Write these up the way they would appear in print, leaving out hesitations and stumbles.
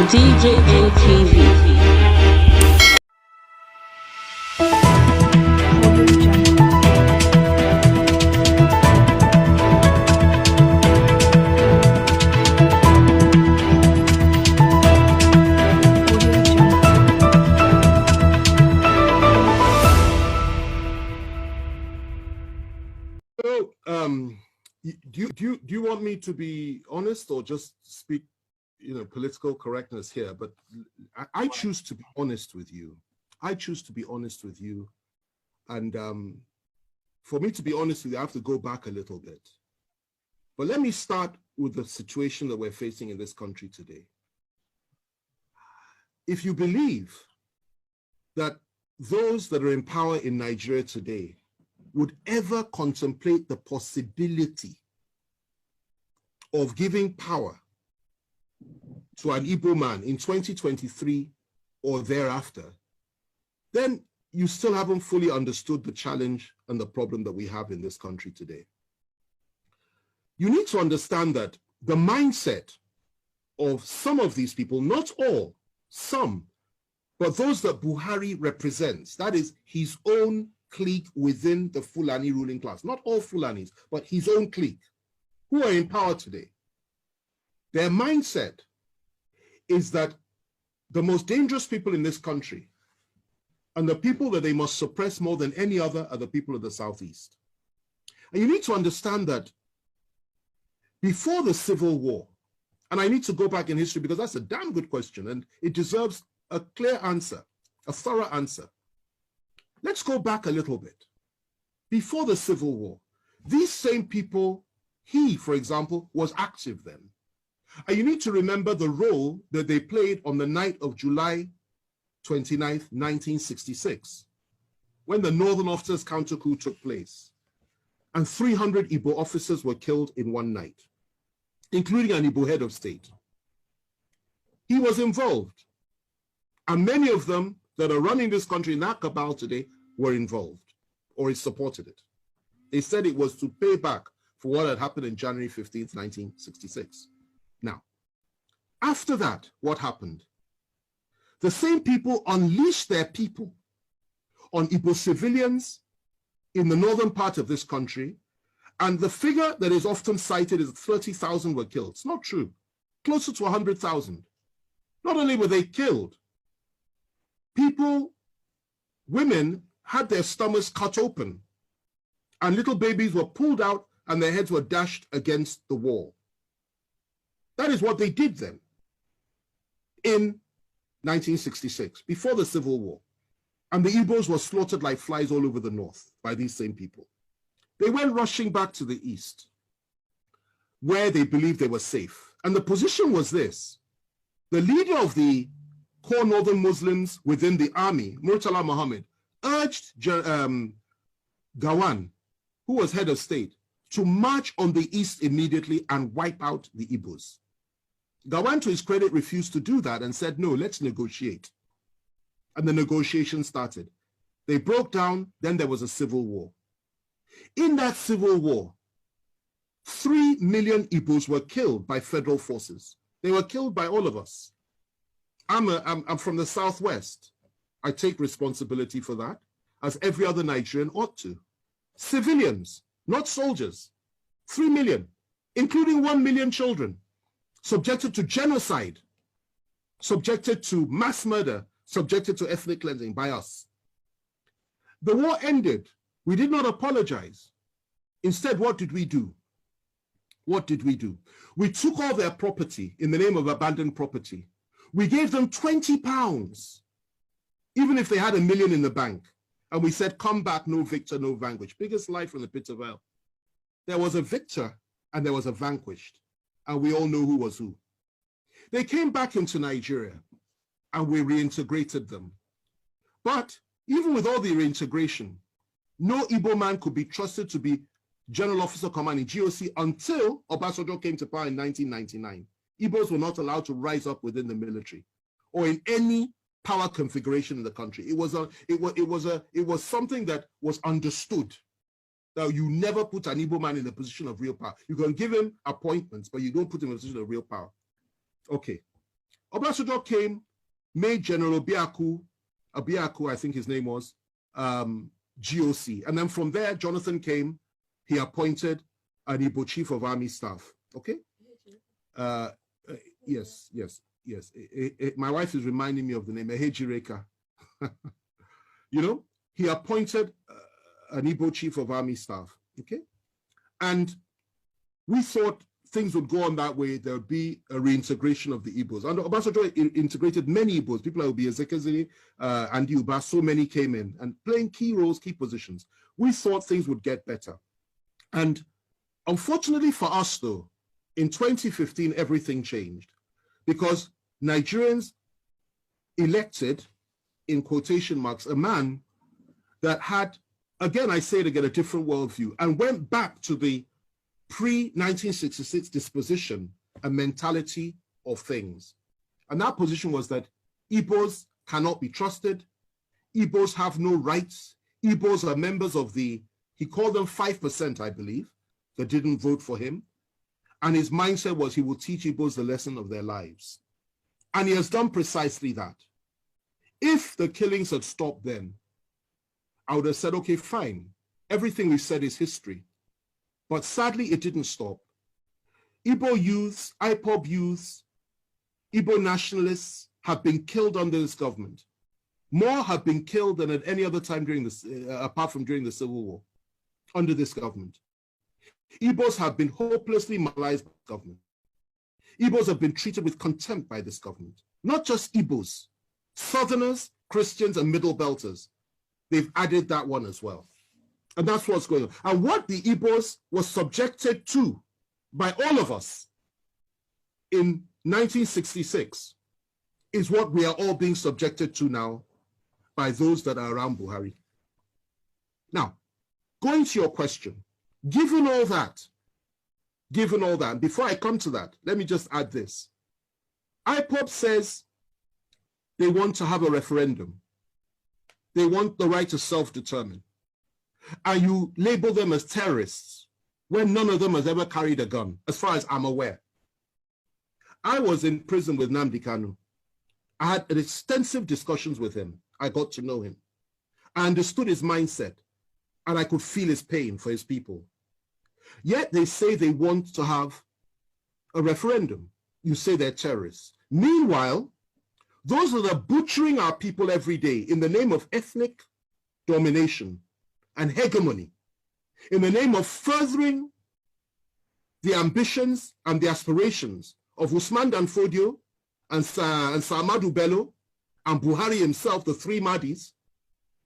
DJATV. Do you want me to be honest or just speak, political correctness here? But I choose to be honest with you. I choose to be honest with you, and for me to be honest with you, I have to go back a little bit. But let me start with the situation that we're facing in this country today. If you believe that those that are in power in Nigeria today would ever contemplate the possibility of giving power to an Igbo man in 2023 or thereafter, then you still haven't fully understood the challenge and the problem that we have in this country today. You need to understand that the mindset of some of these people, not all, some, but those that Buhari represents, that is his own clique within the Fulani ruling class, not all Fulanis, but his own clique, who are in power today. Their mindset is that the most dangerous people in this country and the people that they must suppress more than any other are the people of the Southeast. And you need to understand that before the Civil War, and I need to go back in history because that's a damn good question and it deserves a clear answer, a thorough answer. Let's go back a little bit. Before the Civil War, these same people, he, for example, was active then. And you need to remember the role that they played on the night of July 29th, 1966, when the Northern Officers counter coup took place. And 300 Igbo officers were killed in one night, including an Igbo head of state. He was involved. And many of them that are running this country in that cabal today were involved or supported it. They said it was to pay back for what had happened in January 15th, 1966. Now, after that, what happened? The same people unleashed their people on Igbo civilians in the northern part of this country, and the figure that is often cited is 30,000 were killed. It's not true. Closer to 100,000. Not only were they killed, people, women had their stomachs cut open and little babies were pulled out and their heads were dashed against the wall. That is what they did then in 1966, before the Civil War. And the Igbos were slaughtered like flies all over the north by these same people. They went rushing back to the east, where they believed they were safe. And the position was this: the leader of the core northern Muslims within the army, Murtala Muhammad, urged Gawan, who was head of state, to march on the east immediately and wipe out the Igbos. Gawan, to his credit, refused to do that and said, no, let's negotiate. And the negotiation started. They broke down, then there was a civil war. In that civil war, 3 million Igbos were killed by federal forces. They were killed by all of us. I'm from the Southwest. I take responsibility for that, as every other Nigerian ought to. Civilians, not soldiers, 3 million, including 1 million children, subjected to genocide, subjected to mass murder, subjected to ethnic cleansing by us. The war ended. We did not apologize. Instead, what did we do? What did we do? We took all their property in the name of abandoned property. We gave them £20, even if they had $1 million in the bank. And we said, come back, no victor, no vanquished. Biggest lie from the pit of hell. There was a victor and there was a vanquished. And we all know who was who. They came back into Nigeria and we reintegrated them. But even with all the reintegration, no Igbo man could be trusted to be General Officer Commanding GOC until Obasanjo came to power in 1999. Igbos were not allowed to rise up within the military or in any power configuration in the country. It was something that was understood, that you never put an Igbo man in a position of real power. You can give him appointments, but you don't put him in a position of real power. Okay. Obasanjo came, made General Abiaku, I think his name was, GOC. And then from there, Jonathan came, he appointed an Igbo chief of army staff, okay? Yes. My wife is reminding me of the name, Ehejireka. You know, he appointed an Igbo chief of army staff, okay? And we thought things would go on that way. There would be a reintegration of the Igbos. And Obasanjo integrated many Igbos. People like Obi and Uba, so many came in and playing key roles, key positions. We thought things would get better. And unfortunately for us, though, in 2015, everything changed because Nigerians elected, in quotation marks, a man that had, again, I say it again, a different worldview and went back to the pre-1966 disposition and mentality of things. And that position was that Igbos cannot be trusted. Igbos have no rights. Igbos are members of the, he called them 5%, I believe, that didn't vote for him. And his mindset was he will teach Igbos the lesson of their lives. And he has done precisely that. If the killings had stopped then, I would have said, okay, fine. Everything we said is history. But sadly, it didn't stop. Igbo youths, IPOB youths, Igbo nationalists have been killed under this government. More have been killed than at any other time during this, apart from during the Civil War, under this government. Igbos have been hopelessly marginalized by the government. Igbos have been treated with contempt by this government. Not just Igbos, Southerners, Christians, and Middle Belters. They've added that one as well. And that's what's going on. And what the Igbos were subjected to by all of us in 1966 is what we are all being subjected to now by those that are around Buhari. Now, going to your question, given all that, and before I come to that, let me just add this. IPOB says they want to have a referendum. They want the right to self-determine. And you label them as terrorists when none of them has ever carried a gun, as far as I'm aware. I was in prison with Nnamdi Kanu. I had extensive discussions with him. I got to know him. I understood his mindset, and I could feel his pain for his people. Yet they say they want to have a referendum. You say they're terrorists. Meanwhile, those that are butchering our people every day in the name of ethnic domination and hegemony, in the name of furthering the ambitions and the aspirations of Usman Dan Fodio and Ahmadu Bello and Buhari himself, the three Mahdis,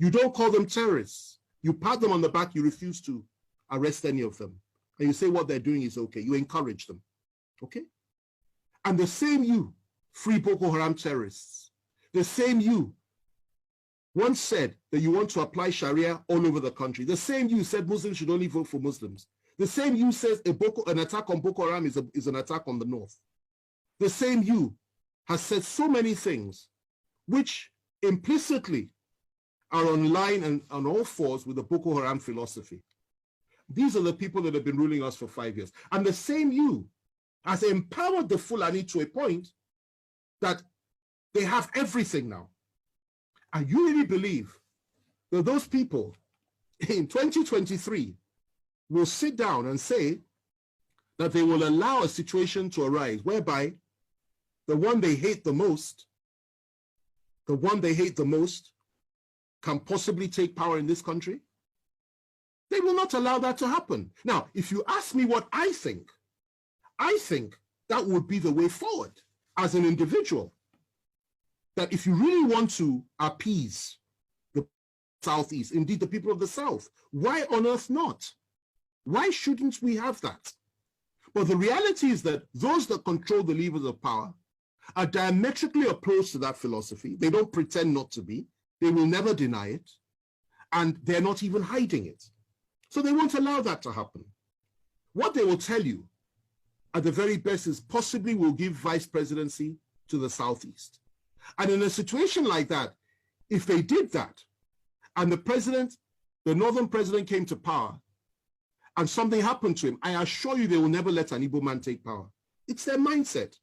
you don't call them terrorists. You pat them on the back, you refuse to arrest any of them. And you say what they're doing is okay. You encourage them, okay? And the same you, free Boko Haram terrorists, the same you once said that you want to apply Sharia all over the country. The same you said Muslims should only vote for Muslims. The same you says an attack on Boko Haram is an attack on the North. The same you has said so many things which implicitly are on line and on all fours with the Boko Haram philosophy. These are the people that have been ruling us for 5 years. And the same you has empowered the Fulani to a point that they have everything now. And you really believe that those people in 2023 will sit down and say that they will allow a situation to arise whereby the one they hate the most can possibly take power in this country? They will not allow that to happen. Now, if you ask me what I think that would be the way forward as an individual. That if you really want to appease the Southeast, indeed the people of the South, why on earth not? Why shouldn't we have that? But the reality is that those that control the levers of power are diametrically opposed to that philosophy. They don't pretend not to be. They will never deny it. And they're not even hiding it. So they won't allow that to happen. What they will tell you at the very best is possibly we'll give vice presidency to the Southeast. And in a situation like that, if they did that, and the northern president came to power, and something happened to him, I assure you they will never let an Igbo man take power. It's their mindset.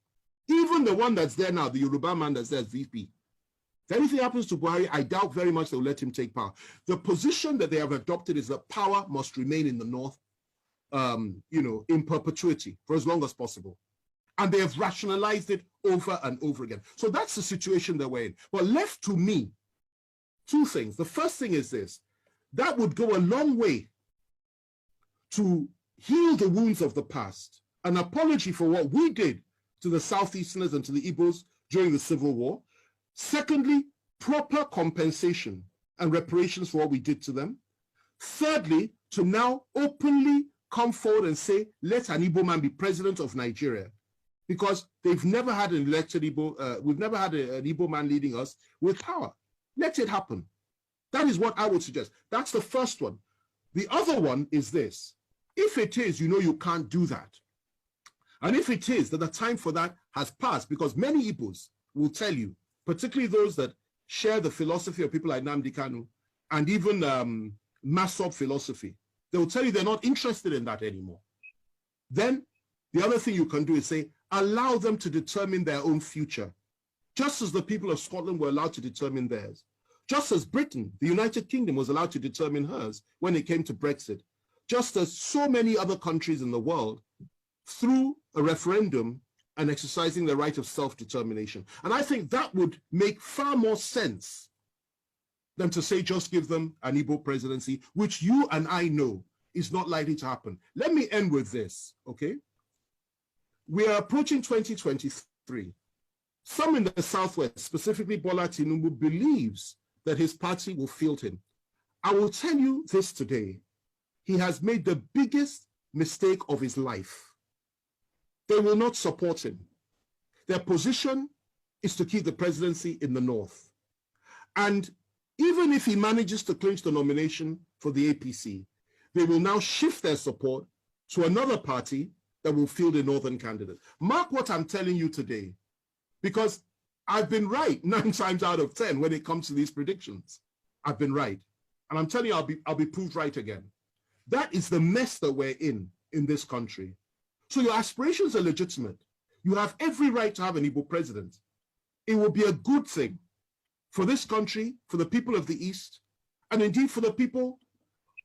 Even the one that's there now, the Yoruba man that's there as VP. If anything happens to Buhari, I doubt very much they'll let him take power. The position that they have adopted is that power must remain in the North, in perpetuity for as long as possible. And they have rationalized it over and over again. So that's the situation that we're in. But left to me, two things. The first thing is this. That would go a long way to heal the wounds of the past. An apology for what we did to the Southeasterners and to the Igbos during the Civil War. Secondly, proper compensation and reparations for what we did to them. Thirdly, to now openly come forward and say, let an Igbo man be president of Nigeria. Because they've never had an elected Igbo, we've never had an Igbo man leading us with power. Let it happen. That is what I would suggest. That's the first one. The other one is this. If it is, you can't do that. And if it is, that the time for that has passed, because many Igbos will tell you, particularly those that share the philosophy of people like Nnamdi Kanu and even Masop philosophy, they will tell you they're not interested in that anymore. Then the other thing you can do is say, allow them to determine their own future, just as the people of Scotland were allowed to determine theirs, just as Britain, the United Kingdom, was allowed to determine hers when it came to Brexit, just as so many other countries in the world, through a referendum and exercising the right of self-determination. And I think that would make far more sense than to say just give them an Igbo presidency, which you and I know is not likely to happen. Let me end with this, okay? We are approaching 2023. Some in the Southwest, specifically Bola Tinubu, believes that his party will field him. I will tell you this today. He has made the biggest mistake of his life. They will not support him. Their position is to keep the presidency in the North. And even if he manages to clinch the nomination for the APC, they will now shift their support to another party that will field a Northern candidate. Mark what I'm telling you today, because I've been right 9 times out of 10 when it comes to these predictions. I've been right. And I'm telling you, I'll be proved right again. That is the mess that we're in this country. So your aspirations are legitimate. You have every right to have an Igbo president. It will be a good thing for this country, for the people of the East, and indeed for the people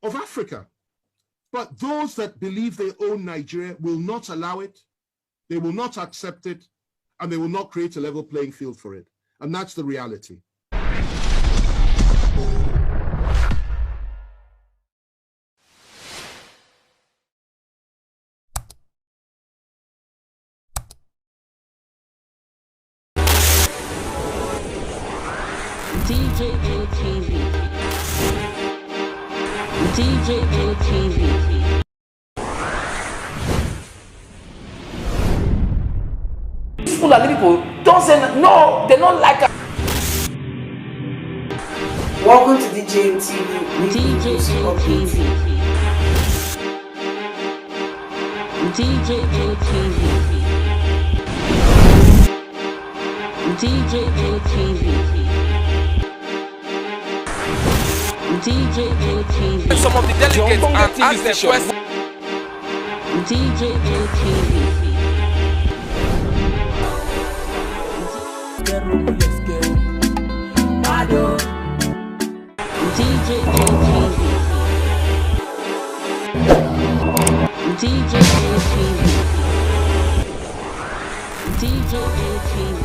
of Africa. But those that believe they own Nigeria will not allow it, they will not accept it, and they will not create a level playing field for it. And that's the reality. DJ ATV. DJ ATV. Fulani people don't say no, they don't like us. Welcome to DJ ATV. DJ ATV. DJ ATV. DJ ATV. DJ ATV. Some of the delegates and ask them questions. DJ ATV. DJ ATV. DJ ATV. DJ ATV.